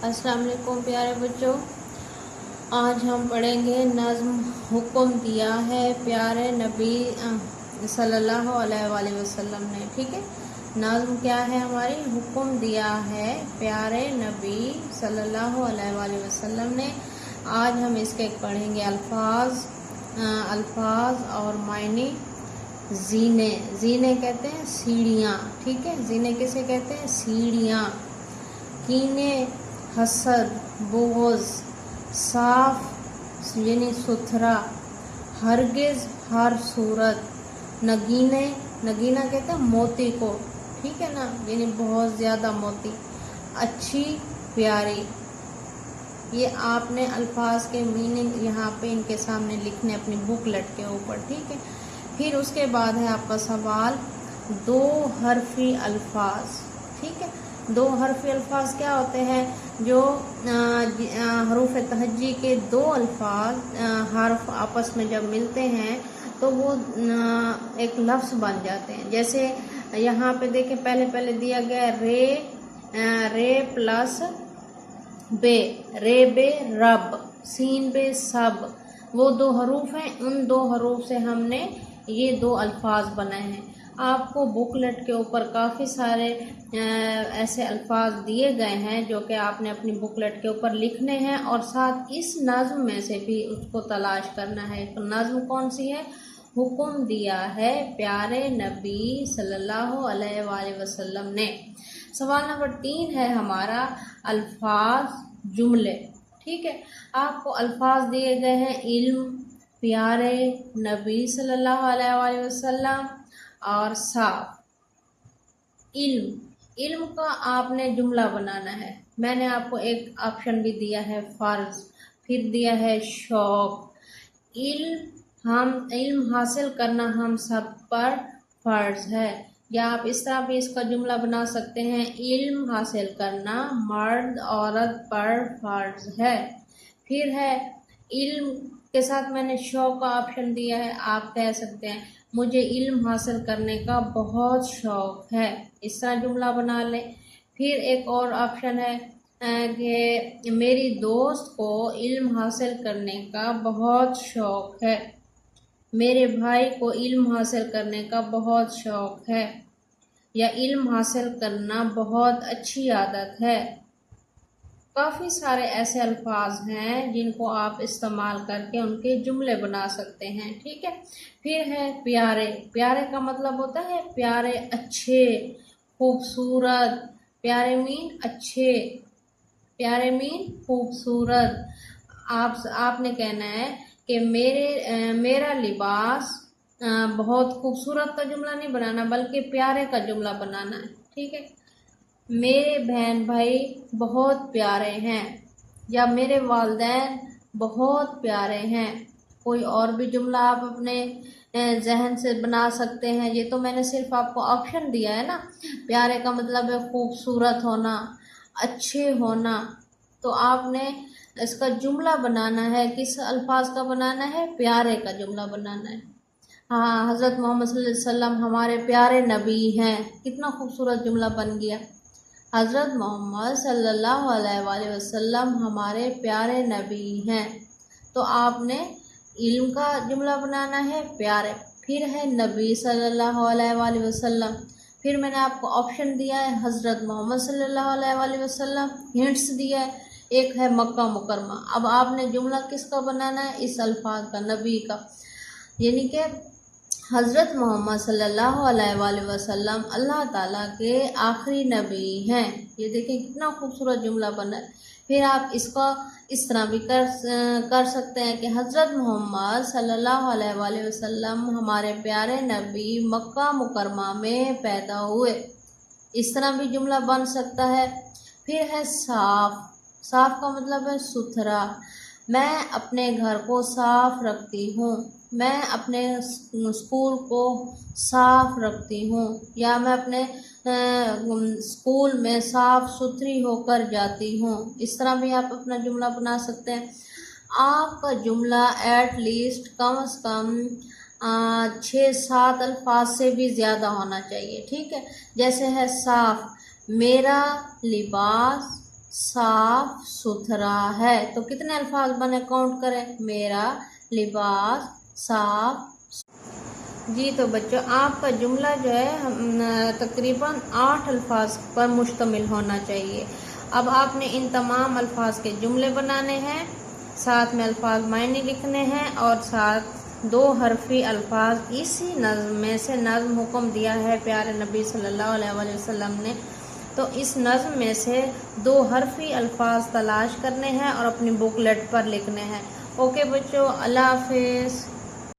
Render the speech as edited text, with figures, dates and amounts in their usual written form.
अस्सलाम वालेकुम प्यारे बच्चों, आज हम पढ़ेंगे नज़्म हुक्म दिया है प्यारे नबी सल्लल्लाहु अलैहि वसल्लम ने। ठीक है, नज़्म क्या है हमारी? हुक्म दिया है प्यारे नबी सल्लल्लाहु अलैहि वसल्लम ने। आज हम इसके पढ़ेंगे अल्फाज और मायने। जीने, जीने कहते हैं सीढ़ियाँ। ठीक है, जीने किसे कहते हैं? सीढ़ियाँ। कीने, हसद, बोझ, साफ यानी सुथरा, हरगिज हर सूरत, नगीने, नगीना कहते हैं मोती को। ठीक है ना, यानी बहुत ज़्यादा मोती, अच्छी, प्यारी। ये आपने अल्फाज के मीनिंग यहाँ पे इनके सामने लिखने अपनी बुकलेट के ऊपर। ठीक है, फिर उसके बाद है आपका सवाल दो हरफी अल्फाज। ठीक है, दो हरफी अल्फाज क्या होते हैं? जो हरूफ तहज्जी के दो अल्फाज हर्फ आपस में जब मिलते हैं तो वो एक लफ्ज़ बन जाते हैं। जैसे यहाँ पे देखें, पहले दिया गया रे प्लस बे, रे बे रब, सीन बे सब। वो दो हरूफ हैं, उन दो हरूफ से हमने ये दो अल्फाज बनाए हैं। आपको बुकलेट के ऊपर काफ़ी सारे ऐसे अल्फाज दिए गए हैं जो कि आपने अपनी बुकलेट के ऊपर लिखने हैं और साथ इस नज़्म में से भी उसको तलाश करना है। तो नज़्म कौन सी है? हुक्म दिया है प्यारे नबी सल्लल्लाहु अलैहि वसल्लम ने। सवाल नंबर 3 है हमारा अल्फाज जुमले। ठीक है, आपको अल्फाज दिए गए हैं इल्म, प्यारे नबी सल्लल्लाहु अलैहि वसल्लम और साफ। इल्म का आपने जुमला बनाना है। मैंने आपको एक ऑप्शन भी दिया है फ़र्ज, फिर दिया है शौक। इल्म हासिल करना हम सब पर फ़र्ज है। या आप इस तरह भी इसका जुमला बना सकते हैं, इल्म हासिल करना मर्द औरत पर फ़र्ज है। फिर है इल्म के साथ मैंने शौक का ऑप्शन दिया है। आप कह सकते हैं मुझे इल्म हासिल करने का बहुत शौक़ है। इस तरह जुमला बना लें। फिर एक और ऑप्शन है कि मेरी दोस्त को इल्म हासिल करने का बहुत शौक़ है, मेरे भाई को इल्म हासिल करने का बहुत शौक़ है, या इल्म हासिल करना बहुत अच्छी आदत है। काफ़ी सारे ऐसे अल्फाज हैं जिनको आप इस्तेमाल करके उनके जुमले बना सकते हैं। ठीक है, फिर है प्यारे। प्यारे का मतलब होता है प्यारे, अच्छे, खूबसूरत। प्यारे मीन अच्छे, प्यारे मीन खूबसूरत। आपने कहना है कि मेरा लिबास बहुत खूबसूरत का जुमला नहीं बनाना बल्कि प्यारे का जुमला बनाना है। ठीक है, मेरे बहन भाई बहुत प्यारे हैं, या मेरे वालिदैन बहुत प्यारे हैं। कोई और भी जुमला आप अपने जहन से बना सकते हैं। ये तो मैंने सिर्फ आपको ऑप्शन दिया है ना। प्यारे का मतलब है खूबसूरत होना, अच्छे होना। तो आपने इसका जुमला बनाना है, किस अल्फाज का बनाना है? प्यारे का जुमला बनाना है। हाँ, हज़रत मोहम्मद सल्लल्लाहु अलैहि वसल्लम हमारे प्यारे नबी हैं। कितना खूबसूरत जुमला बन गया। हज़रत मोहम्मद सल्लल्लाहु अलैहि वसल्लम हमारे प्यारे नबी हैं। तो आपने इल्म का जुमला बनाना है प्यारे। फिर है नबी सल्लल्लाहु अलैहि वसल्लम। फिर मैंने आपको ऑप्शन दिया है हज़रत मोहम्मद सल्लल्लाहु अलैहि वसल्लम, हिंट्स दिया है, एक है मक्का मुकरमा। अब आपने जुमला किसका बनाना है? इस अल्फाज का, नबी का, यानी कि हज़रत मोहम्मद सल्लल्लाहु अलैहि वसल्लम अल्लाह ताला के आखिरी नबी हैं। ये देखें कितना खूबसूरत जुमला बना है। फिर आप इसको इस तरह भी कर सकते हैं कि हज़रत मोहम्मद सल्लल्लाहु अलैहि वसल्लम हमारे प्यारे नबी मक्का मुकरमा में पैदा हुए। इस तरह भी जुमला बन सकता है। फिर है साफ़। साफ़ का मतलब है सुथरा। मैं अपने घर को साफ रखती हूँ, मैं अपने स्कूल को साफ रखती हूँ, या मैं अपने स्कूल में साफ सुथरी होकर जाती हूँ। इस तरह भी आप अपना जुमला बना सकते हैं। आपका जुमला एट लीस्ट कम से कम 6-7 अल्फाज से भी ज़्यादा होना चाहिए। ठीक है, जैसे है साफ, मेरा लिबास साफ सुथरा है। तो कितने अल्फाज बने, काउंट करें। मेरा लिबास साफ। जी तो बच्चों, आपका जुमला जो है तकरीबन 8 अल्फाज पर मुश्तमिल होना चाहिए। अब आपने इन तमाम अल्फाज के जुमले बनाने हैं, साथ में अल्फाज मायने लिखने हैं, और साथ 2 हरफी अल्फाज इसी नज़्म में से नज़्म हुक्म दिया है प्यारे नबी सल्लल्लाहु अलैहि वसल्लम ने। तो इस नज़्म में से 2 हरफी अल्फाज तलाश करने हैं और अपनी बुकलेट पर लिखने हैं। ओके बच्चों, अल्लाह हाफिज़।